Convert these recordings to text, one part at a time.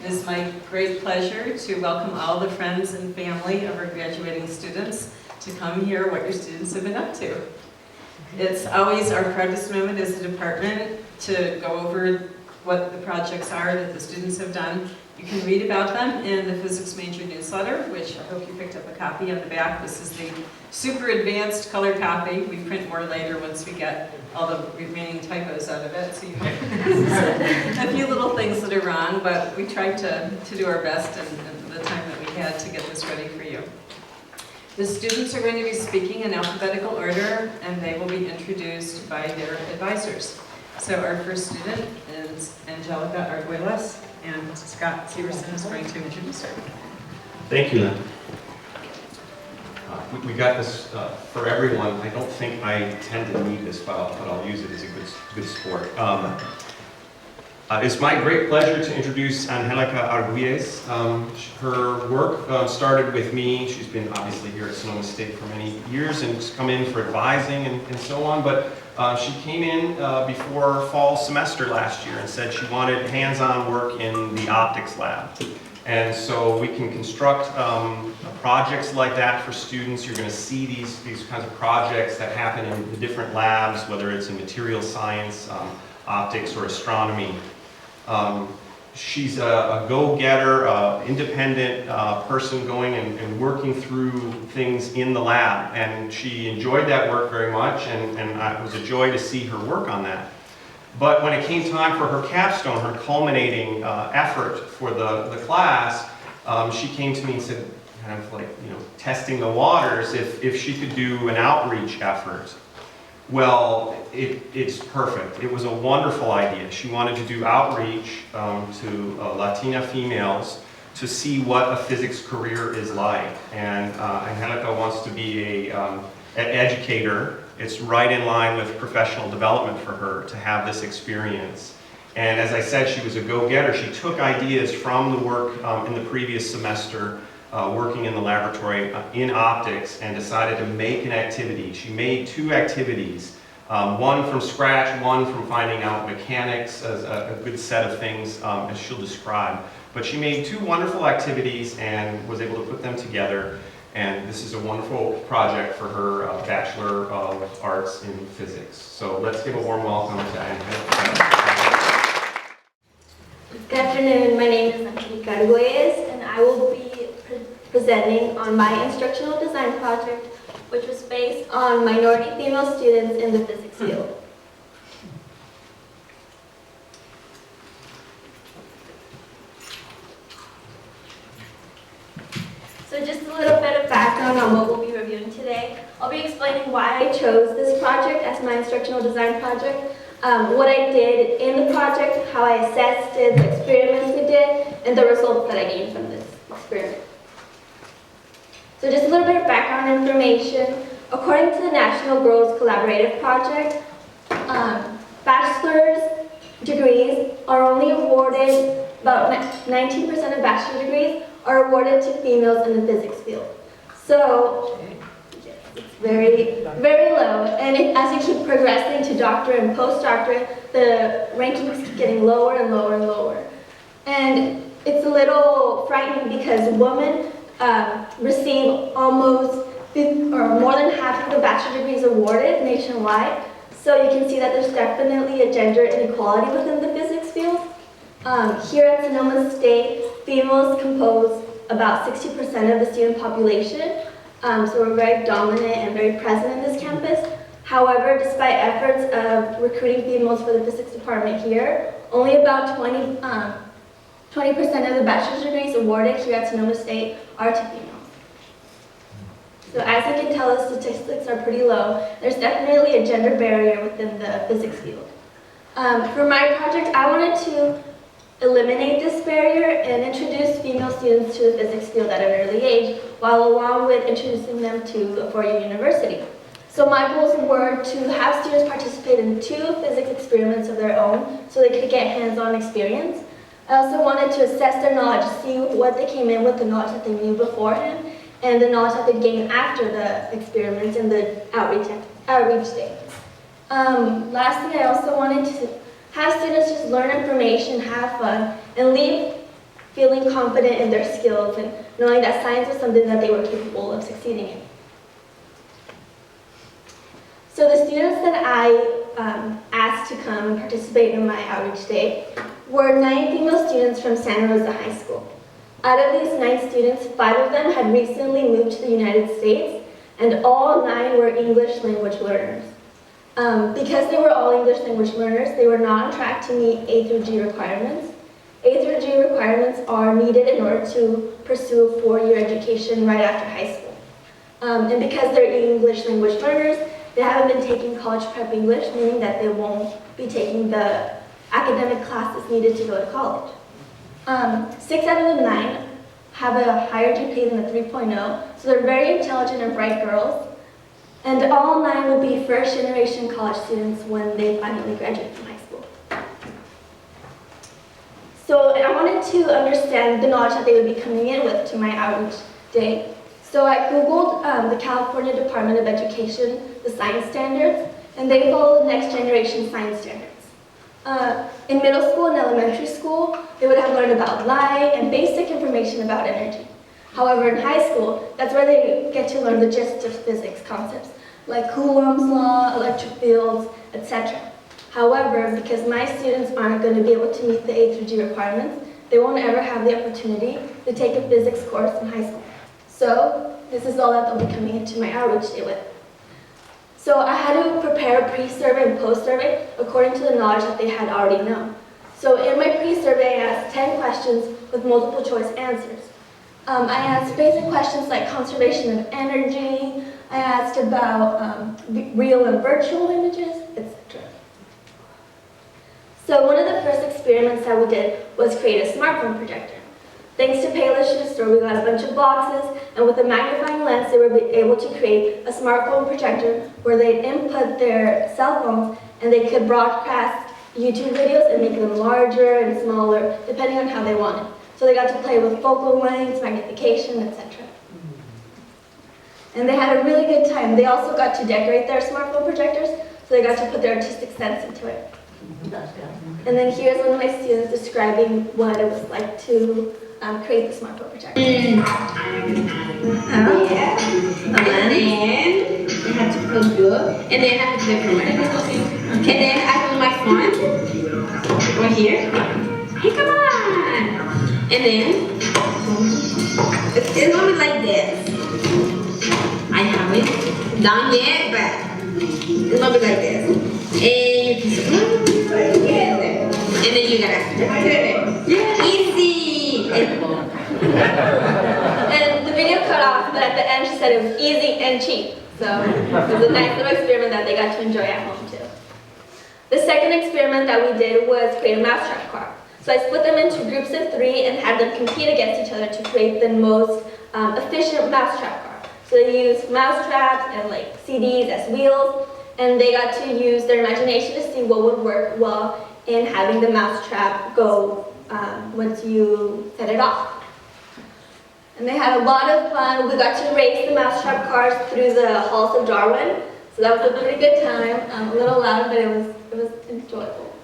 It is my great pleasure to welcome all the friends and family of our graduating students to come hear what your students have been up to. It's always our proudest moment as a department to go over what the projects are that the students have done. You can read about them in the physics major newsletter, which I hope you picked up a copy on the back. This is the super advanced color copy. We print more later once we get all the remaining typos out of it. So you might a few little things that are wrong, but we tried to do our best in the time that we had to get this ready for you. The students are going to be speaking in alphabetical order, and they will be introduced by their advisors. So our first student is Angelica Arguelles, and Scott Severson is going to introduce her. Thank you, Lynn. We got this for everyone. I don't think I tend to need this file, but I'll use it as a good sport. It's my great pleasure to introduce Angelica Arguelles. Her work started with me. She's been obviously here at Sonoma State for many years and has come in for advising and so on, but she came in before fall semester last year and said she wanted hands-on work in the optics lab. And so we can construct projects like that for students. You're going to see these kinds of projects that happen in the different labs, whether it's in material science, optics, or astronomy. She's a go-getter, independent person going and working through things in the lab, and she enjoyed that work very much, and it was a joy to see her work on that. But when it came time for her capstone, her culminating effort for the class, she came to me and said, kind of like, testing the waters, if she could do an outreach effort. Well, it's perfect. It was a wonderful idea. She wanted to do outreach to Latina females to see what a physics career is like. And Angelica wants to be an educator. It's right in line with professional development for her to have this experience. And as I said, she was a go-getter. She took ideas from the work in the previous semester working in the laboratory in optics and decided to make an activity. She made 2 activities, one from scratch, one from finding out mechanics, as a good set of things as she'll describe. But she made 2 wonderful activities and was able to put them together, and this is a wonderful project for her Bachelor of Arts in Physics. So let's give a warm welcome to Angelica. Good afternoon, my name is Angelica Arguelles, and I will be presenting on my instructional design project, which was based on minority female students in the physics field. So just a little bit of background on what we'll be reviewing today. I'll be explaining why I chose this project as my instructional design project, what I did in the project, how I assessed it, the experiments we did, and the results that I gained from this experiment. So just a little bit of background information. According to the National Girls Collaborative Project, bachelor's degrees are only awarded, about 19% of bachelor degrees are awarded to females in the physics field. So it's very, very low. And as you keep progressing to doctorate and postdoctorate, the rankings keep getting lower and lower and lower. And it's a little frightening because women receive almost more than half of the bachelor degrees awarded nationwide. So you can see that there's definitely a gender inequality within the physics field. Here at Sonoma State, females compose about 60% of the student population. So we're very dominant and very present in this campus. However, despite efforts of recruiting females for the physics department here, only about 20% of the bachelor's degrees awarded here at Sonoma State are to females. So as you can tell, the statistics are pretty low. There's definitely a gender barrier within the physics field. For my project, I wanted to eliminate this barrier and introduce female students to the physics field at an early age, while along with introducing them to a four-year university. So my goals were to have students participate in 2 physics experiments of their own so they could get hands-on experience. I also wanted to assess their knowledge, see what they came in with, the knowledge that they knew beforehand, and the knowledge that they gained after the experiments in the outreach stage. Lastly, I also wanted to have students just learn information, have fun, and leave feeling confident in their skills, and knowing that science was something that they were capable of succeeding in. So the students that I asked to come and participate in my outreach day were 9 female students from Santa Rosa High School. Out of these 9 students, 5 of them had recently moved to the United States, and all 9 were English language learners. Because they were all English language learners, they were not on track to meet A through G requirements. A through G requirements are needed in order to pursue a 4-year education right after high school. And because they're English language learners, they haven't been taking college prep English, meaning that they won't be taking the academic classes needed to go to college. 6 out of the 9 have a higher GPA than a 3.0, so they're very intelligent and bright girls. And all 9 will be first-generation college students when they finally graduate from high school. So I wanted to understand the knowledge that they would be coming in with to my outreach day. So I Googled the California Department of Education, the science standards, and they follow the next generation science standards. In middle school and elementary school, they would have learned about light and basic information about energy. However, in high school, that's where they get to learn the gist of physics concepts, like Coulomb's law, electric fields, etc. However, because my students aren't going to be able to meet the A through G requirements, they won't ever have the opportunity to take a physics course in high school. So, this is all that they'll be coming into my outreach day with. So I had to prepare a pre-survey and post-survey according to the knowledge that they had already known. So in my pre-survey, I asked 10 questions with multiple choice answers. I asked basic questions like conservation of energy. I asked about real and virtual images, etc. So one of the first experiments that we did was create a smartphone projector. Thanks to Paylish's store, we got a bunch of boxes, and with a magnifying lens, they were able to create a smartphone projector where they'd input their cell phones, and they could broadcast YouTube videos and make them larger and smaller, depending on how they wanted. So they got to play with focal lengths, magnification, etc. And they had a really good time. They also got to decorate their smartphone projectors, so they got to put their artistic sense into it. And then here's one of my students describing what it was like to create the smartphone projector. Yeah. And then they have to put good. And then I have to do it. And then I put my phone right here. Hey, come on. And then it's gonna be like this. I haven't done yet, but it's gonna be like this. And you can and then you gotta easy. And the video cut off, but at the end she said it was easy and cheap. So it was a nice little experiment that they got to enjoy at home too. The second experiment that we did was create a mousetrap car. So I split them into groups of 3 and had them compete against each other to create the most efficient mousetrap car. So they used mousetraps and like CDs as wheels, and they got to use their imagination to see what would work well in having the mousetrap go once you set it off. And they had a lot of fun. We got to race the mousetrap cars through the halls of Darwin, so that was a pretty good time. A little loud, but it was enjoyable.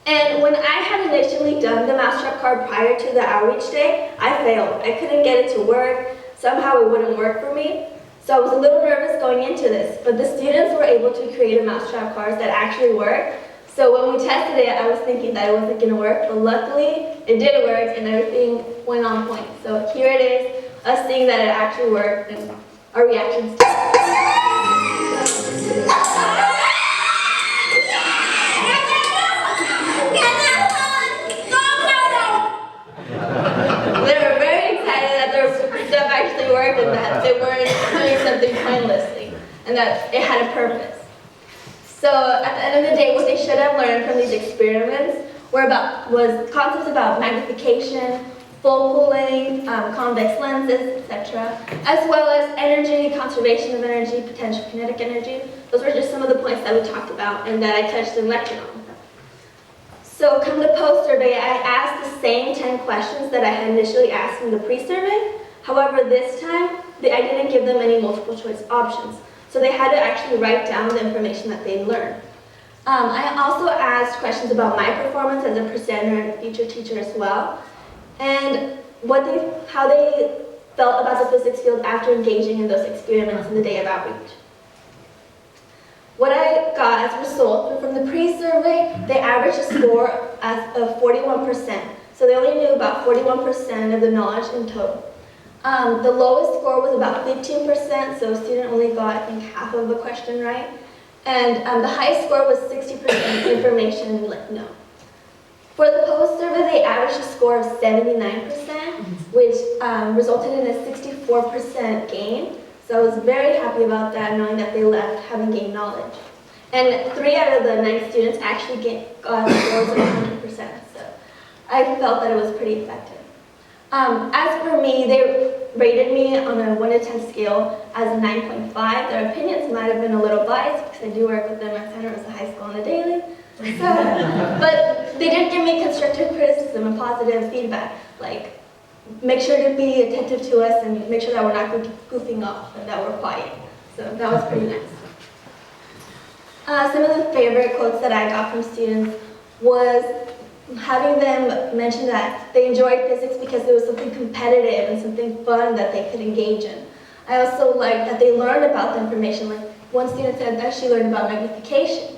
And when I had initially done the mousetrap car prior to the outreach day, I failed. I couldn't get it to work. Somehow it wouldn't work for me. So I was a little nervous going into this, but the students were able to create a mousetrap cars that actually worked. So when we tested it, I was thinking that it wasn't going to work, but luckily it did work and everything went on point. So here it is, us seeing that it actually worked and our reactions. They were very excited that their stuff actually worked and that they weren't doing something pointlessly and that it had a purpose. So at the end of the day, what they should have learned from these experiments was concepts about magnification, focal length, convex lenses, etc., as well as energy, conservation of energy, potential kinetic energy. Those were just some of the points that we talked about and that I touched in lecture on. So come the post-survey, I asked the same 10 questions that I had initially asked in the pre-survey. However, this time, I didn't give them any multiple choice options. So they had to actually write down the information that they learned. I also asked questions about my performance as a presenter and future teacher as well. and how they felt about the physics field after engaging in those experiments in the day of outreach. What I got as a result from the pre-survey, they averaged a score of 41%. So they only knew about 41% of the knowledge in total. The lowest score was about 15%, so a student only got, I think, half of the question right. And the highest score was 60% information no. For the post-survey, they averaged a score of 79%, which resulted in a 64% gain. So I was very happy about that, knowing that they left having gained knowledge. And 3 out of the 9 students actually got scores of 100%. So I felt that it was pretty effective. As for me, they rated me on a 1 to 10 scale as a 9.5. Their opinions might have been a little biased because I do work with them at Santa Rosa High School on a daily. But they did give me constructive criticism and positive feedback, like make sure to be attentive to us and make sure that we're not goofing off and that we're quiet. So that was pretty nice. Some of the favorite quotes that I got from students was having them mention that they enjoyed physics because it was something competitive and something fun that they could engage in. I also liked that they learned about the information. Like one student said that she learned about magnification.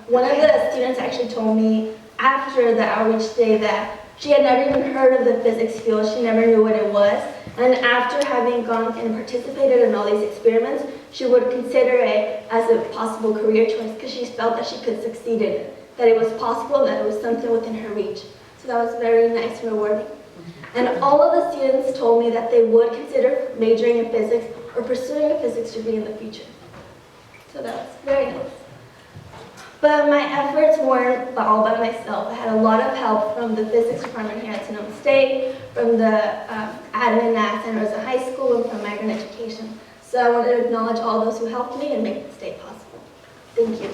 One of the students actually told me after the outreach day that she had never even heard of the physics field. She never knew what it was. And after having gone and participated in all these experiments, she would consider it as a possible career choice because she felt that she could succeed in it, that it was possible and that it was something within her reach. So that was very nice and rewarding. And all of the students told me that they would consider majoring in physics or pursuing a physics degree in the future. So that was very nice. But my efforts weren't all by myself. I had a lot of help from the physics department here at Sonoma State, from the admin at Santa Rosa High School, and from migrant education. So I want to acknowledge all those who helped me and make this day possible. Thank you.